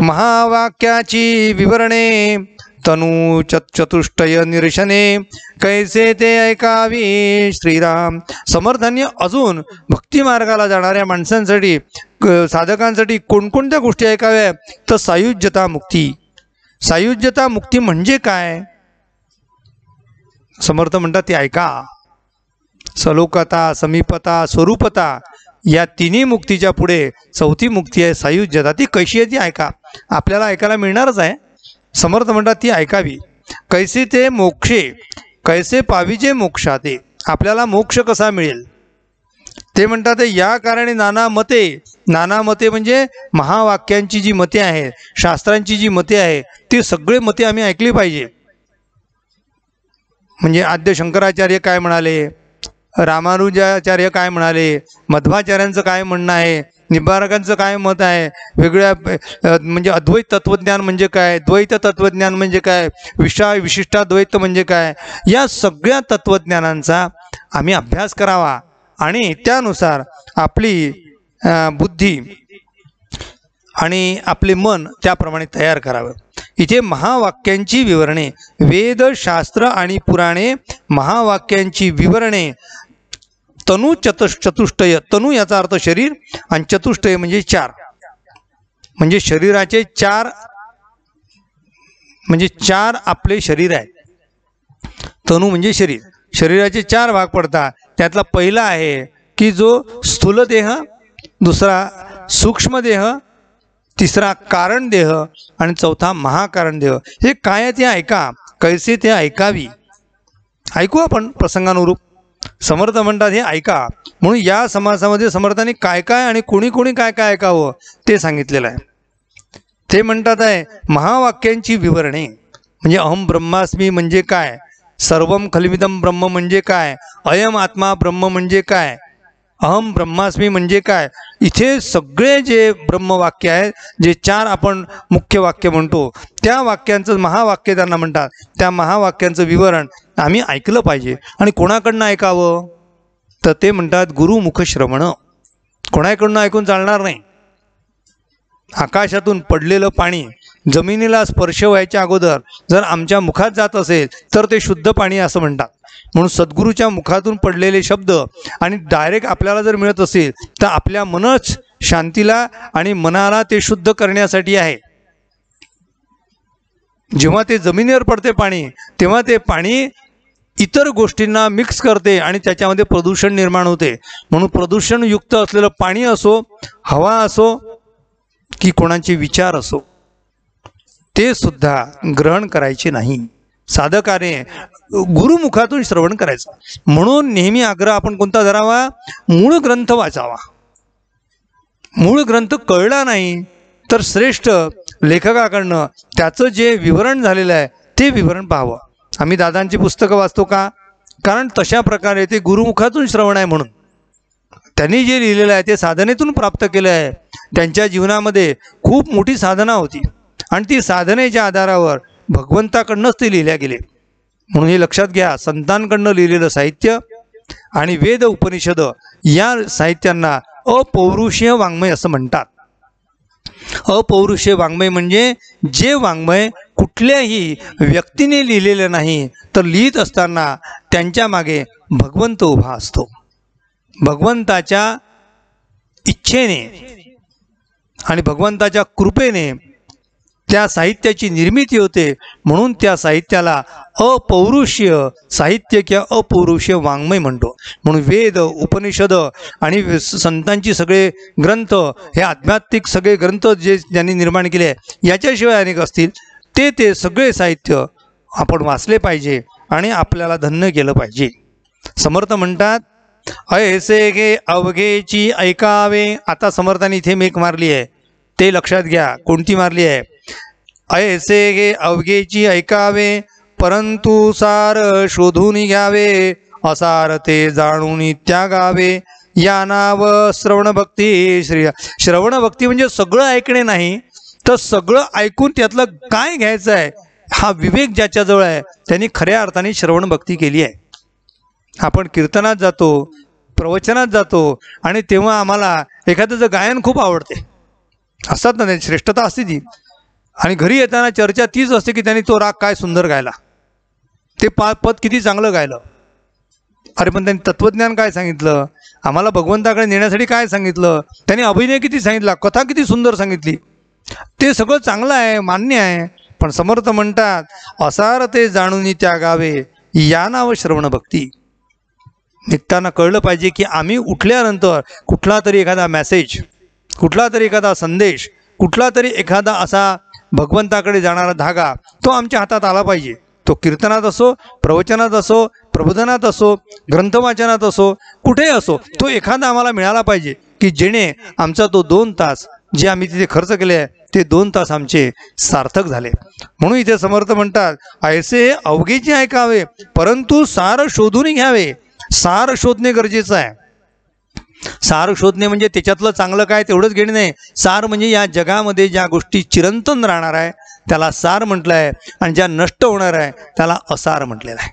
महावाक्याची विवरणे, तनु चतुष्टय निरशने, कैसे ते ऐकावी श्रीराम. समर्थांनी अजून भक्ती मार्गाला जाणाऱ्या माणसांसाठी, साधकांसाठी कोणकोणत्या गोष्टी ऐकाव्या, तर सायुज्यता मुक्ती. सायुज्यता मुक्ती म्हणजे काय, समर्थ म्हणतात ते ऐका. सलोकता, समीपता, स्वरूपता या तिन्ही मुक्तीच्या पुढे चौथी मुक्ती आहे सायुज्यता. ती कशी आहे ती ऐका, आपल्याला ऐकायला मिळणारच आहे. समर्थ म्हणतात ती ऐकावी. कैसे ते मोक्षे, कैसे पाविजे मोक्षाते, आपल्याला मोक्ष कसा मिळेल ते म्हणतात. या कारणे नाना मते, नाना मते म्हणजे महावाक्यांची जी मते आहे, शास्त्रांची जी मते आहे, ती सगळे मते आम्ही ऐकली पाहिजे. म्हणजे आद्य शंकराचार्य काय म्हणाले, रामानुजाचार्य काय म्हणाले, मध्वाचार्यांचं काय म्हणणं आहे, निबारकांचं काय मत आहे, वेगळ्या म्हणजे अद्वैत तत्वज्ञान म्हणजे काय, द्वैत तत्वज्ञान म्हणजे काय, विशिष्टाद्वैत म्हणजे काय, या सगळ्या तत्वज्ञानांचा आम्ही अभ्यास करावा आणि त्यानुसार आपली बुद्धी आणि आपले मन त्याप्रमाणे तयार करावं. इथे महावाक्यांची विवरणे, वेद शास्त्र आणि पुराणे, महावाक्यांची विवरणे, तनु चतुष्टय, तनु याचा अर्थ शरीर आणि चतुष्टय म्हणजे चार, म्हणजे शरीराचे चार, म्हणजे चार आपले शरीर आहे. तनु म्हणजे शरीर, शरीराचे चार भाग पडतात. त्यातला पहिला आहे की जो स्थूल देह, दुसरा सूक्ष्म देह, तिसरा कारण देह आणि चौथा महाकारण देह. हे काय आहे ते ऐका, कैसे ते ऐकावी. ऐकू आपण प्रसंगानुरूप. समर्थ म्हणतात हे ऐका. म्हणून या समासामध्ये समर्थांनी काय काय आणि कोणी कोणी काय काय ऐकावं ते सांगितलेलं आहे. ते म्हणतात आहे महावाक्यांची विवरणे, म्हणजे अहम ब्रह्मास्मी म्हणजे काय, सर्वम खलविदम ब्रह्म म्हणजे काय, अयम आत्मा ब्रह्म म्हणजे काय, अहम ब्रह्मास्मी म्हणजे काय. इथे सगळे जे ब्रह्मवाक्य आहेत, जे चार आपण मुख्य वाक्य म्हणतो, त्या वाक्यांचं महावाक्य त्यांना म्हणतात. त्या महावाक्यांचं विवरण आम्ही ऐकलं पाहिजे. आणि कोणाकडनं ऐकावं, तर ते म्हणतात गुरुमुख श्रवण. कोणाकडनं ऐकून चालणार नाही. आकाशातून पडलेलं पाणी जमिनीला स्पर्श व्हायच्या अगोदर जर आमच्या मुखात जात असेल तर ते शुद्ध पाणी असं म्हणतात. म्हणून सद्गुरूच्या मुखातून पडलेले शब्द आणि डायरेक्ट आपल्याला जर मिळत असेल तर आपल्या मनच शांतीला आणि मनाला ते शुद्ध करण्यासाठी आहे. जेव्हा ते जमिनीवर पडते पाणी, तेव्हा ते पाणी इतर गोष्टींना मिक्स करते आणि त्याच्यामध्ये प्रदूषण निर्माण होते. म्हणून प्रदूषणयुक्त असलेलं पाणी असो, हवा असो की कोणाचे विचार असो, ते सुद्धा ग्रहण करायचे नाही. साधकाने गुरुमुखातून श्रवण करायचं. म्हणून नेहमी आग्रह आपण कोणता धरावा, मूळ ग्रंथ वाचावा. मूळ ग्रंथ कळला नाही तर श्रेष्ठ लेखकाकडनं त्याचं जे विवरण झालेलं आहे ते विवरण पाहावं. आम्ही दादांची पुस्तकं वाचतो का, कारण तशा प्रकारे ते गुरुमुखातून श्रवण आहे. म्हणून त्यांनी जे लिहिलेलं आहे ते साधनेतून प्राप्त केलं आहे. त्यांच्या जीवनामध्ये खूप मोठी साधना होती आणि ती साधनेच्या आधारावर भगवंताकडनंच ते लिहिल्या गेले. म्हणून हे लक्षात घ्या, संतांकडनं लिहिलेलं साहित्य आणि वेद उपनिषद या साहित्यांना अपौरुषीय वाङ्मय असं म्हणतात. अपौरुषीय वाङ्मय म्हणजे जे वाङ्मय कुठल्याही व्यक्तीने लिहिलेलं नाही, तर लिहित असताना त्यांच्या मागे भगवंत उभा असतो. भगवंताच्या इच्छेने आणि भगवंताच्या कृपेने त्या साहित्याची निर्मिती होते. म्हणून त्या साहित्याला अपौरुषीय साहित्य किंवा अपौरुषीय वाङ्मय म्हणतो. म्हणून वेद, उपनिषद आणि संतांची सगळे ग्रंथ, हे आध्यात्मिक सगळे ग्रंथ जे ज्यांनी निर्माण केले आहे, याच्याशिवाय अनेक असतील, ते सगळे साहित्य आपण वाचले पाहिजे आणि आपल्याला धन्य केलं पाहिजे. समर्थ म्हणतात, ऐसे गे अवघेची ऐकावे. आता समर्थांनी इथे मेक मारली आहे, ते लक्षात घ्या. कोणती मारली आहे? ऐसे गे अवघेची ऐकावे, परंतु सार शोधून घ्यावे, असार ते जाणून त्यागावे. या नाव श्रवण भक्ती. श्रवण भक्ती म्हणजे सगळं ऐकणे नाही, तर सगळं ऐकून त्यातलं काय घ्यायचं आहे हा विवेक ज्याच्याजवळ आहे त्यांनी खऱ्या अर्थाने श्रवण भक्ती केली आहे. आपण कीर्तनात जातो, प्रवचनात जातो आणि तेव्हा आम्हाला एखाद्याचं गायन खूप आवडते, असतात ना, त्याची श्रेष्ठता असते ती, आणि घरी येताना चर्चा तीच असते की त्यांनी तो राग काय सुंदर गायला, ते पद किती चांगलं गायलं. अरे पण त्यांनी तत्वज्ञान काय सांगितलं, आम्हाला भगवंताकडे नेण्यासाठी काय सांगितलं, त्यांनी अभिनय किती सांगितला, कथा किती सुंदर सांगितली, ते सगळं चांगलं आहे, मान्य आहे. पण समर्थ म्हणतात, असार ते जाणून त्यागावे, या नाव श्रवण भक्ती. निघताना कळलं पाहिजे की आम्ही उठल्यानंतर कुठला तरी एखादा मेसेज, कुठला तरी एखादा संदेश, कुठला तरी एखादा असा भगवंताकडे जाणारा धागा तो आमच्या हातात आला पाहिजे. तो कीर्तनात असो, प्रवचनात असो, प्रबोधनात असो, ग्रंथवाचनात असो, कुठेही असो, तो एखादा आम्हाला मिळाला पाहिजे की जेणे आमचा तो 2 तास जे आम्ही तिथे खर्च केले आहे ते 2 तास आमचे सार्थक झाले. म्हणून इथे समर्थ म्हणतात, ऐसे अवघेचे ऐकावे, परंतु सार शोधून घ्यावे. सार शोधणे गरजेचं आहे. सार शोधणे म्हणजे त्याच्यातलं चांगलं काय तेवढंच घेणे नाही. सार म्हणजे या जगामध्ये ज्या गोष्टी चिरंतन राहणार आहे त्याला सार म्हटलं आहे, आणि ज्या नष्ट होणार आहे त्याला असार म्हटलेलं आहे.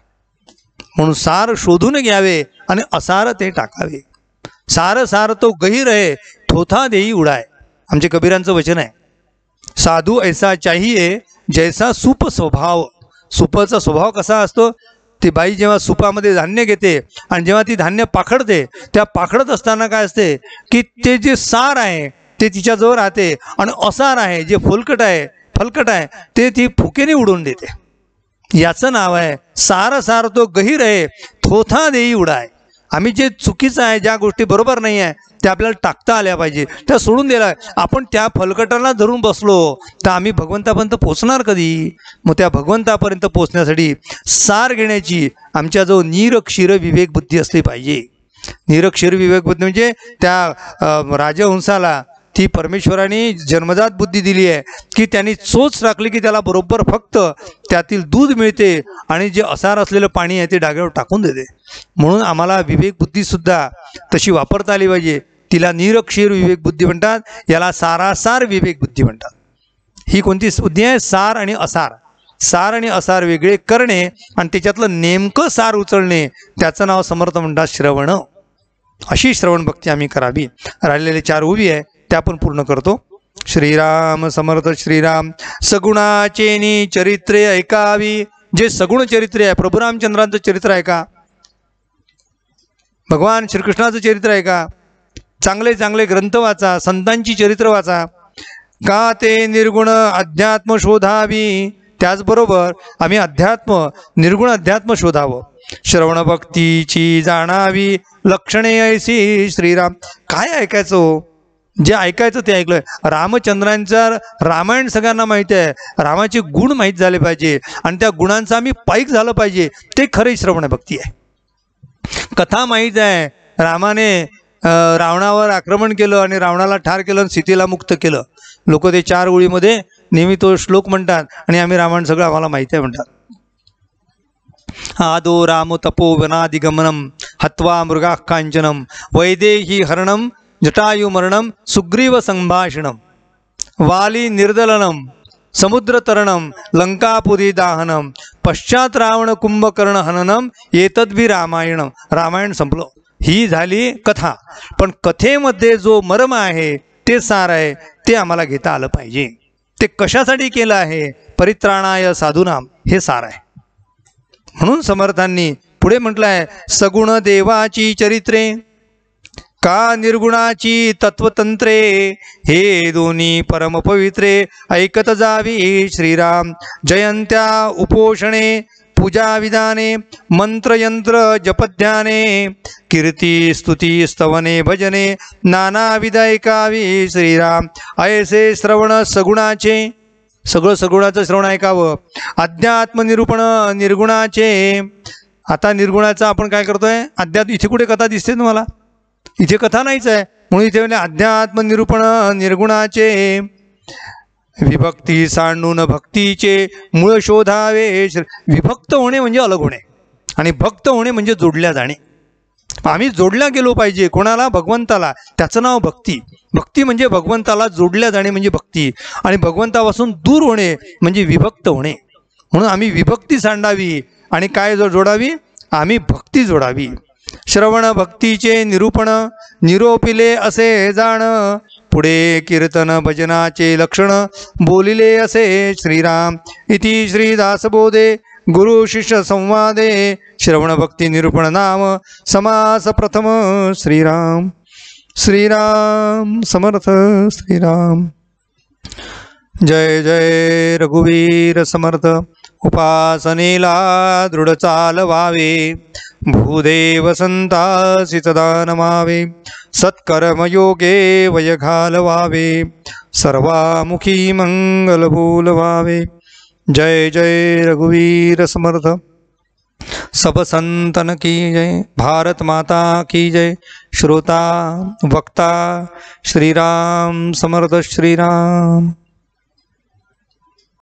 म्हणून सार शोधून घ्यावे आणि असार ते टाकावे. सार सार तो गहीर आहे, थोथा देई उडाय. आमचे कबीरांचं वचन आहे, साधू ऐसा चाहिए जैसा सुप स्वभाव. सुपाचा स्वभाव कसा असतो, ती बाई जेव्हा सुपामध्ये धान्य घेते आणि जेव्हा ती धान्य पाखडते, त्या पाखडत असताना काय असते की ते जे सार आहे ते तिच्याजवळ राहते, आणि असार आहे जे फलकट आहे ते ती फुकेने उडवून देते. याचं नाव आहे सार सार तो गहीर आहे, थोथा देई उडाय. आम्ही जे चुकीचं आहे, ज्या गोष्टी बरोबर नाही आहे त्या आपल्याला टाकता आल्या पाहिजे, त्या सोडून दिल्या. आपण त्या फलकटाला धरून बसलो तर आम्ही भगवंतापर्यंत पोचणार कधी? मग त्या भगवंतापर्यंत पोचण्यासाठी सार घेण्याची आमच्याजवळ निरक्षीर विवेक बुद्धी असली पाहिजे. निरक्षीर विवेक बुद्धी म्हणजे त्या राजहंसाला ती परमेश्वराने जन्मजात बुद्धी दिली आहे की त्यांनी चोच टाकली की त्याला बरोबर फक्त त्यातील दूध मिळते, आणि जे असार असलेलं पाणी आहे ते डाग्यावर टाकून देते. म्हणून आम्हाला विवेक बुद्धीसुद्धा तशी वापरता आली पाहिजे. तिला निरक्षीर विवेक बुद्धी म्हणतात, याला सारासार विवेक बुद्धी म्हणतात. ही कोणती बुद्धी आहे? सार आणि असार. सार आणि असार वेगळे करणे आणि त्याच्यातलं नेमकं सार उचलणे, त्याचं नाव समर्थ म्हणतात श्रवण. अशी श्रवण भक्ती आम्ही करावी. राहिलेले 4 उभी आहे त्या पण पूर्ण करतो. श्रीराम समर्थ श्रीराम. सगुणाचेनी चरित्रे ऐकावी. जे सगुण चरित्र आहे, प्रभू रामचंद्रांचं चरित्र आहे का, भगवान श्रीकृष्णाचं चरित्र आहे का, चांगले चांगले ग्रंथ वाचा, संतांची चरित्र वाचा. का ते निर्गुण अध्यात्म शोधावी. त्याचबरोबर आम्ही निर्गुण अध्यात्म शोधावं. श्रवण भक्तीची जाणावी लक्षणे ऐसी श्रीराम. काय ऐकायचं? जे ऐकायचं ते ऐकलंय. रामचंद्रांचा रामायण सगळ्यांना माहिती आहे, रामाचे गुण माहीत झाले पाहिजे आणि त्या गुणांचा आम्ही पाईक झालं पाहिजे, ते खरी श्रवण भक्ती आहे. कथा माहीत आहे, रामाने रावणावर आक्रमण केलं आणि रावणाला ठार केलं आणि सीतेला मुक्त केलं. लोक ते 4 ओळीमध्ये नेहमी तो श्लोक म्हणतात आणि आम्ही रामायण सगळं आम्हाला माहिती आहे म्हणतात. आदो राम तपो वनादिगमनम हत्वा मृगा कांचनम वैदेही हरणम जटायु मरणम सुग्रीव संभाषणम वाली निर्दलनम समुद्रतरणम लंकापुरी दाहनम पश्चात रावण कुंभकर्ण हननम एतद्भी रामायणम. रामायण संपलं. ही झाली कथा, पण कथेमध्ये जो मर्म आहे ते सार आहे ते आम्हाला घेता आलं पाहिजे. ते कशासाठी केलं आहे? परित्राणाय साधूनाम, हे सार आहे. म्हणून समर्थांनी पुढे म्हटलं आहे, सगुण देवाची चरित्रे का निर्गुणाची तत्वतंत्रे, हे दोन्ही परमपवित्रे ऐकत जावी श्रीराम. जयंत्या उपोषणे पूजा विधाने मंत्रयंत्र जपध्याने, कीर्ती स्तुती स्तवने भजने नानाविध ऐकावी श्रीराम. ऐसे श्रवण सगुणाचे, सगळं सगुणाचं श्रवण ऐकावं. अध्यात्म निरूपण निर्गुणाचे, आता निर्गुणाचा आपण काय करतोय? अध्यात्म, इथे कुठे कथा दिसते तुम्हाला? इथे कथा नाहीच आहे. म्हणून इथे म्हणजे अध्यात्म निरूपण निर्गुणाचे, विभक्ती सांडून भक्तीचे मूळ शोधावे. विभक्त होणे म्हणजे अलग होणे, आणि भक्त होणे म्हणजे जोडल्या जाणे. आम्ही जोडल्या गेलो पाहिजे. कोणाला? भगवंताला. त्याचं नाव भक्ती. भक्ती म्हणजे भगवंताला जोडल्या जाणे म्हणजे भक्ती, आणि भगवंतापासून दूर होणे म्हणजे विभक्त होणे. म्हणून आम्ही विभक्ती सांडावी आणि काय जोडावी? आम्ही भक्ती जोडावी. श्रवण भक्तीचे निरूपण निरोपिले असे जाण, पुढे कीर्तन भजनाचे लक्षण बोलिले असे श्रीराम. इति श्रीदासबोधे गुरु शिष्य संवादे, श्रवण भक्ती निरूपण नाम समास प्रथम. श्रीराम श्रीराम समर्थ श्रीराम. जय जय रघुवीर समर्थ. उपासनेला दृढ चाल व्हावे, भूदेव संतासी सदा नमावे. सत्कर्मयोगे वय घालवावे, सर्वामुखी मंगल बोलवावे. जय जय रघुवीर समर्थ. सब संतन की जय. भारत माता की जय. श्रोता वक्ता श्रीराम समर्थ श्रीराम.